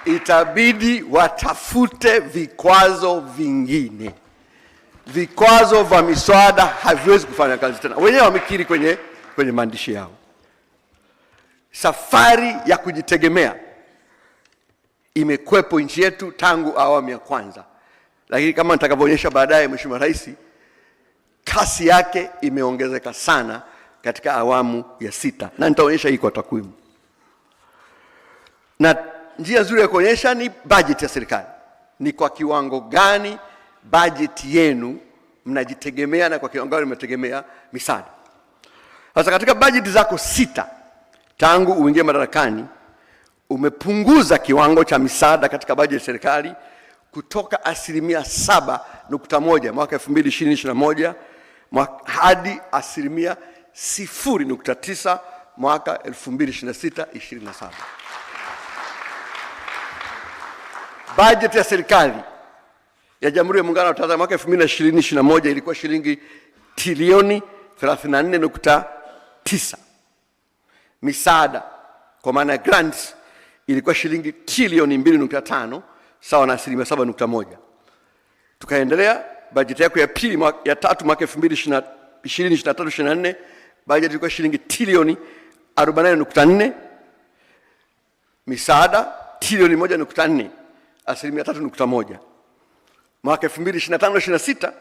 itabidi watafute vikwazo vingine. Vikwazo vya miswada haviwezi kufanya kazi tena. Wenyewe wamekiri kwenye maandishi yao. Safari ya kujitegemea imekwepo nchi yetu tangu awamu ya kwanza. Lakini kama nitakavyoonyesha baadaye, Mheshimiwa Rais, kasi yake imeongezeka sana katika awamu ya 6, na nitaonyesha hii kwa takwimu. Na njia nzuri ya kuonyesha ni bajeti ya serikali. Ni kwa kiwango gani bajeti yenu mnajitegemea na kwa kiwango gani mnategemea misaada. Sasa katika bajeti zako 6 tangu uingie madarakani, umepunguza kiwango cha misaada katika bajeti ya serikali kutoka 7.1 mwaka 2020-2021 hadi 0.9 mwaka 2026-2027. Bajeti ya serikali ya Jamhuri ya Muungano wa Tanzania mwaka 2020-2021 ilikuwa shilingi trilioni 34.9. Misaada kwa maana grants ilikuwa shilingi trilioni 2.5, sawa na 7.1. Tukaendelea bajeti yako ya pili ya tatu mwaka 2023-2024 bajeti ilikuwa shilingi trilioni 48.4. Misaada trilioni 1.4, 3.1. Mwaka 2025-2026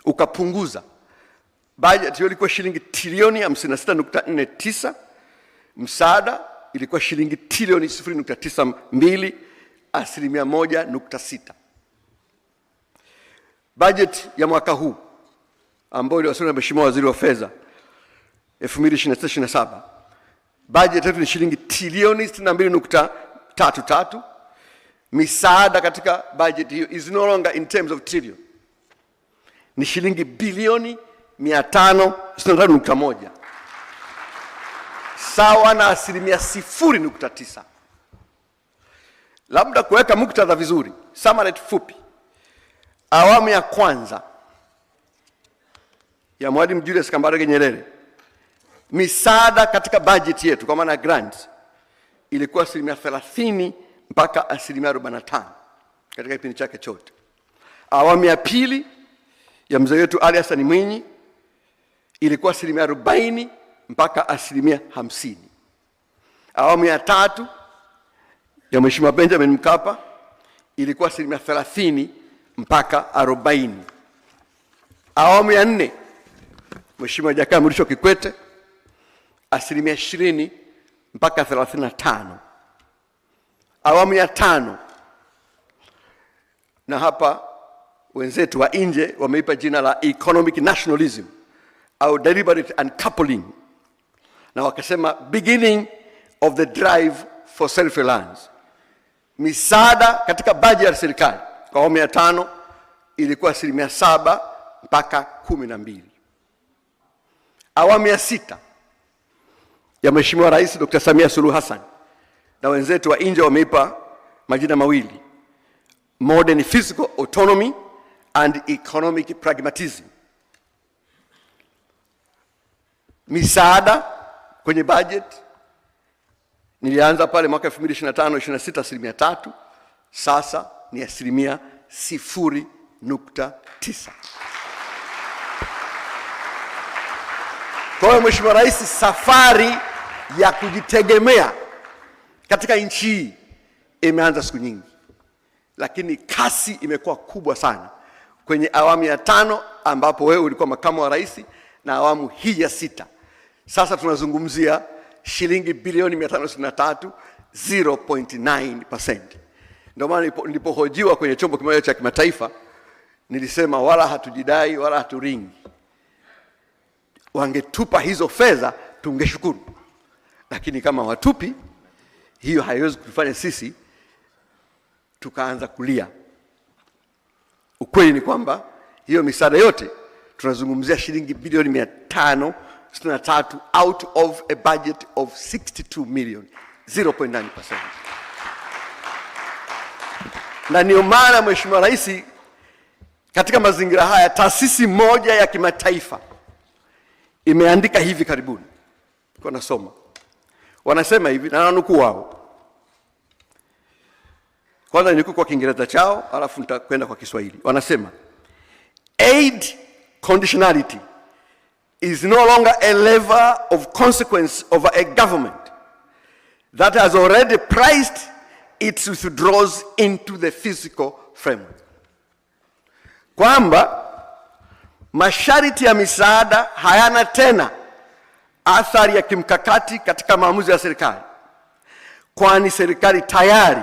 ukapunguza. Bajeti ilikuwa shilingi trilioni 56.49. Msaada ilikuwa shilingi trilioni 0.92, 1.6. Bajeti ya mwaka huu ambayo iliwasilishwa na Mheshimiwa Waziri wa Fedha 2026-2027, bajeti yetu ni shilingi trilioni 62.33. Misaada katika bajeti hiyo is no longer in terms of trillion, ni shilingi bilioni 563.1, sawa na 0.9. Labda kuweka muktadha vizuri, summary fupi. Awamu ya kwanza ya Mwalimu Julius Kambarage Nyerere, misaada katika bajeti yetu kwa maana grants ilikuwa 30% mpaka 45% katika kipindi chake chote. Awamu ya pili ya mzee wetu Ali Hassan Mwinyi ilikuwa 40% mpaka 50%. Awamu ya tatu ya Mheshimiwa Benjamin Mkapa ilikuwa 30% mpaka 40%. Awamu ya 4 Mheshimiwa Jakaya Mrisho Kikwete 20% mpaka 35%. Awamu ya 5, na hapa wenzetu wa nje wameipa jina la economic nationalism au deliberate uncoupling, na wakasema beginning of the drive for self-reliance. Misaada katika bajeti ya serikali kwa awamu ya 5 ilikuwa 7% mpaka 12%. Awamu ya 6 ya Mheshimiwa Rais Dr. Samia Suluhu Hassan na wenzetu wa nje wameipa majina mawili: modern fiscal autonomy and economic pragmatism. Misaada kwenye budget nilianza pale mwaka 2025-2026 3%, sasa ni 0.9. Kwa hiyo Mheshimiwa Rais, safari ya kujitegemea katika nchi hii imeanza siku nyingi, lakini kasi imekuwa kubwa sana kwenye awamu ya 5 ambapo wewe ulikuwa makamu wa rais, na awamu hii ya 6 sasa tunazungumzia shilingi bilioni 563, 0.9%. Ndio maana nilipohojiwa kwenye chombo kimoja cha kimataifa nilisema wala hatujidai wala haturingi. Wangetupa hizo fedha tungeshukuru, lakini kama watupi, hiyo haiwezi kufanya sisi tukaanza kulia. Ukweli ni kwamba hiyo misaada yote tunazungumzia shilingi bilioni 563 out of a budget of 62 million, 0.9%. Na ndio maana Mheshimiwa Rais, katika mazingira haya taasisi moja ya kimataifa imeandika hivi karibuni, kwa nasoma, wanasema hivi na nanukuu wao: Kwanza niko kwa Kiingereza chao, alafu nitakwenda kwa Kiswahili. Wanasema aid conditionality is no longer a lever of consequence over a government that has already priced its withdrawals into the physical framework. Kwamba masharti ya misaada hayana tena athari ya kimkakati katika maamuzi ya serikali, kwani serikali tayari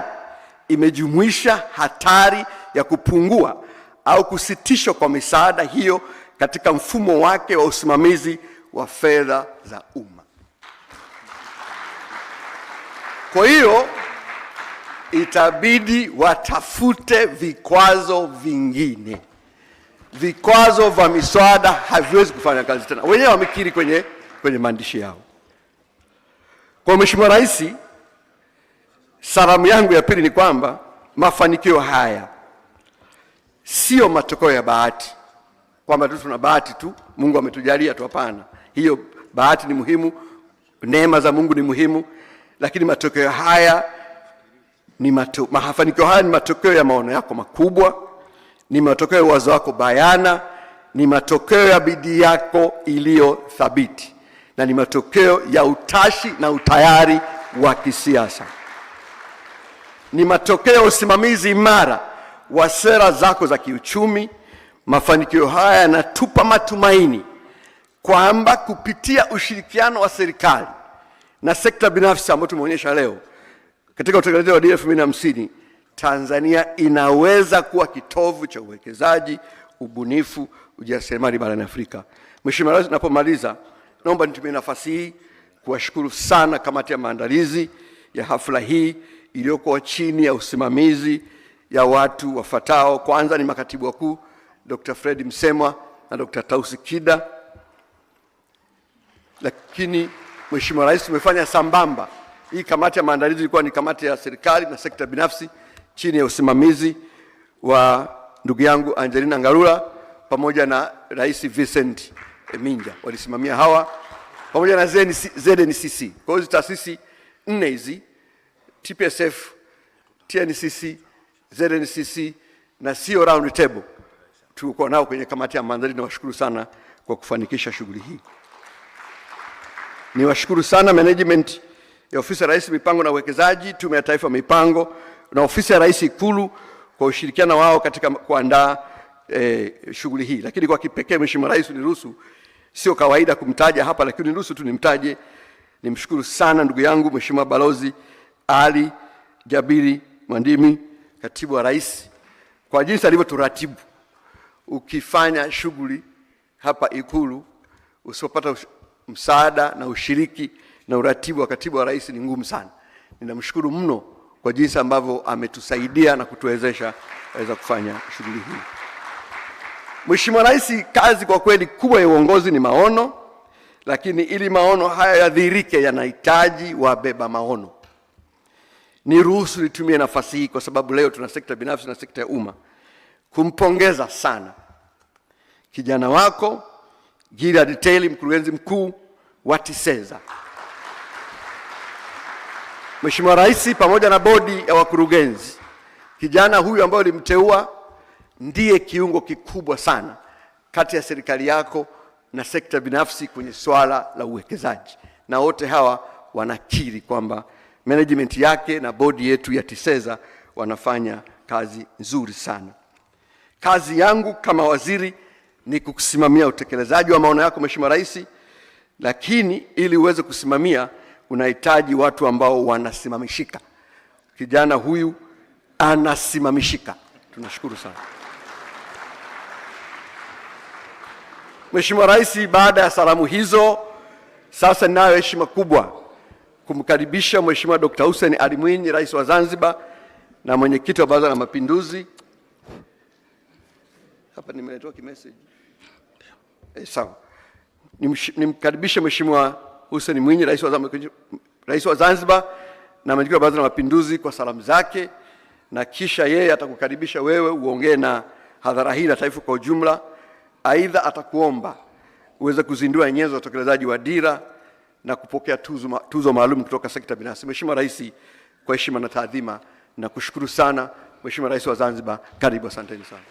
imejumuisha hatari ya kupungua au kusitishwa kwa misaada hiyo katika mfumo wake wa usimamizi wa fedha za umma. Kwa hiyo itabidi watafute vikwazo vingine. Vikwazo vya misaada haviwezi kufanya kazi tena. Wenyewe wamekiri kwenye maandishi yao. Kwa Mheshimiwa Rais, salamu yangu ya pili ni kwamba mafanikio haya sio matokeo ya bahati, kwamba tu tuna bahati tu, Mungu ametujalia tu. Hapana, hiyo bahati ni muhimu, neema za Mungu ni muhimu, lakini matokeo haya mafanikio haya ni matokeo ya maono yako makubwa, ni matokeo ya uwezo wako bayana, ni matokeo ya bidii yako iliyo thabiti, na ni matokeo ya utashi na utayari wa kisiasa. Ni matokeo ya usimamizi imara wa sera zako za kiuchumi. Mafanikio haya yanatupa matumaini kwamba kupitia ushirikiano wa serikali na sekta binafsi ambao tumeonyesha leo katika utekelezaji wa dira 2050, Tanzania inaweza kuwa kitovu cha uwekezaji, ubunifu, ujasiriamali barani Afrika. Mheshimiwa Rais, napomaliza naomba nitumie nafasi hii kuwashukuru sana kamati ya maandalizi ya hafla hii iliyokuwa chini ya usimamizi ya watu wafuatao. Kwanza ni makatibu wakuu Dr. Fred Msemwa na Dr. Tausi Kida. Lakini Mheshimiwa Rais, tumefanya sambamba. Hii kamati ya maandalizi ilikuwa ni kamati ya serikali na sekta binafsi chini ya usimamizi wa ndugu yangu Angelina Ngalula pamoja na Rais Vincent Minja. Walisimamia hawa pamoja na ZNCC. Kwa hiyo taasisi 4 hizi, TPSF, TNCC, ZNCC na CEO Round Table, tulikuwa nao kwenye kamati ya maandalizi. Nawashukuru sana kwa kufanikisha shughuli hii. Niwashukuru sana management ya Ofisi ya Rais Mipango na Uwekezaji, Tume ya Taifa Mipango na Ofisi ya Rais Ikulu kwa ushirikiano wao katika kuandaa shughuli hii. Lakini kwa kipekee Mheshimiwa Rais, uniruhusu, sio kawaida kumtaja hapa, lakini uniruhusu tu nimtaje. Nimshukuru sana ndugu yangu Mheshimiwa Balozi Ali Jabiri Mwandimi, Katibu wa Rais, kwa jinsi alivyoturatibu. Ukifanya shughuli hapa Ikulu usipopata msaada na ushiriki na uratibu wa Katibu wa Rais ni ngumu sana. Ninamshukuru mno kwa jinsi ambavyo ametusaidia na kutuwezesha kufanya shughuli hii. Mheshimiwa Rais, kazi kwa kweli kubwa ya uongozi ni maono, lakini ili maono haya yadhihirike yanahitaji wabeba maono. Niruhusu nitumie nafasi hii, kwa sababu leo tuna sekta binafsi na sekta ya umma, kumpongeza sana kijana wako Gilad Teli, mkurugenzi mkuu wa TISEZA. Mheshimiwa Rais pamoja na bodi ya wakurugenzi, kijana huyu ambaye ulimteua ndiye kiungo kikubwa sana kati ya serikali yako na sekta binafsi kwenye swala la uwekezaji, na wote hawa wanakiri kwamba management yake na bodi yetu ya TISEZA wanafanya kazi nzuri sana. Kazi yangu kama waziri ni kukusimamia utekelezaji wa maono yako Mheshimiwa Rais, lakini ili uweze kusimamia unahitaji watu ambao wanasimamishika. Kijana huyu anasimamishika. Tunashukuru sana. Mheshimiwa Rais, baada ya salamu hizo, sasa ninayo heshima kubwa kumkaribisha Mheshimiwa Dr. Hussein Ali Mwinyi, Rais wa Zanzibar na mwenyekiti wa Baraza la Mapinduzi. Hapa nimeletewa kimessage. Sawa. Nimkaribishe Mheshimiwa Hussein Mwinyi, Rais wa Zanzibar na mwenyekiti wa Baraza la Mapinduzi kwa salamu zake, na kisha yeye atakukaribisha wewe uongee na hadhara hii na taifa kwa ujumla. Aidha atakuomba uweze kuzindua nyenzo za utekelezaji wa dira na kupokea tuzo maalum kutoka sekta binafsi. Mheshimiwa Rais, kwa heshima na taadhima, Nakushukuru sana Mheshimiwa Rais wa Zanzibar, karibu, asanteni sana.